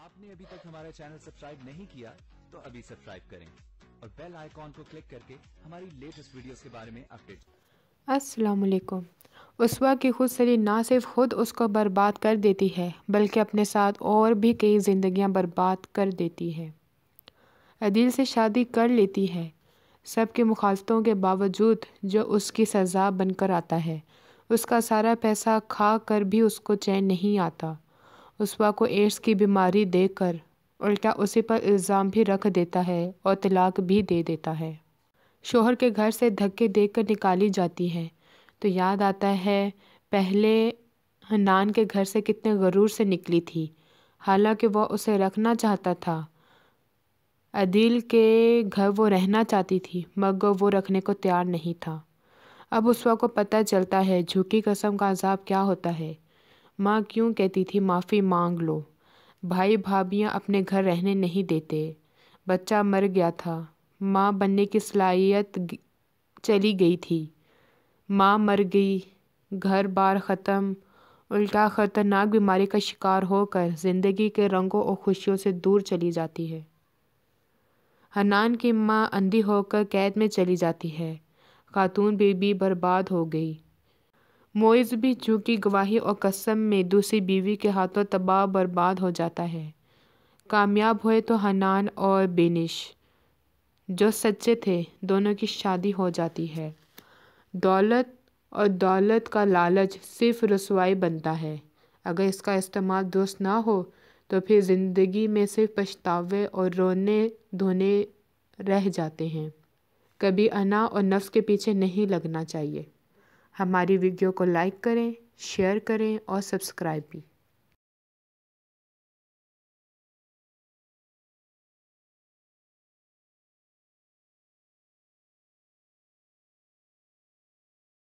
आपने अभी तक हमारा चैनल सब्सक्राइब नहीं किया तो अभी सब्सक्राइब करें और बेल आइकॉन को क्लिक करके हमारी लेटेस्ट वीडियोस के बारे में अपडेट। अस्सलाम वालेकुम। उसवा की खुदसरी ना सिर्फ खुद उसको बर्बाद कर देती है बल्कि अपने साथ और भी कई ज़िंदगियां बर्बाद कर देती है। अदील से शादी कर लेती है, सबके मुखालफतों के बावजूद जो उसकी सज़ा बनकर आता है। उसका सारा पैसा खा कर भी उसको चैन नहीं आता। उसवा को एड्स की बीमारी देकर उल्टा उसी पर इल्ज़ाम भी रख देता है और तलाक भी दे देता है। शोहर के घर से धक्के देकर निकाली जाती है तो याद आता है पहले हन्नान के घर से कितने गरूर से निकली थी, हालांकि वह उसे रखना चाहता था। अदील के घर वो रहना चाहती थी मगर वो रखने को तैयार नहीं था। अब उसवा को पता चलता है झूठी कसम का अजाब क्या होता है। माँ क्यों कहती थी माफ़ी मांग लो, भाई भाभियाँ अपने घर रहने नहीं देते, बच्चा मर गया था, माँ बनने की सलाहियत चली गई थी, माँ मर गई, घर बार ख़त्म, उल्टा ख़तरनाक बीमारी का शिकार होकर ज़िंदगी के रंगों और खुशियों से दूर चली जाती है। हन्नान की माँ अंधी होकर कैद में चली जाती है। खातून बीबी बर्बाद हो गई। मोइज़ भी झूठी गवाही और कसम में दूसरी बीवी के हाथों तबाह बर्बाद हो जाता है। कामयाब हुए तो हन्नान और बेनिश जो सच्चे थे दोनों की शादी हो जाती है। दौलत और दौलत का लालच सिर्फ रसवाई बनता है। अगर इसका इस्तेमाल दुरुस्त ना हो तो फिर ज़िंदगी में सिर्फ पछतावे और रोने धोने रह जाते हैं। कभी अना और नफ्स के पीछे नहीं लगना चाहिए। हमारी वीडियो को लाइक करें, शेयर करें और सब्सक्राइब भी।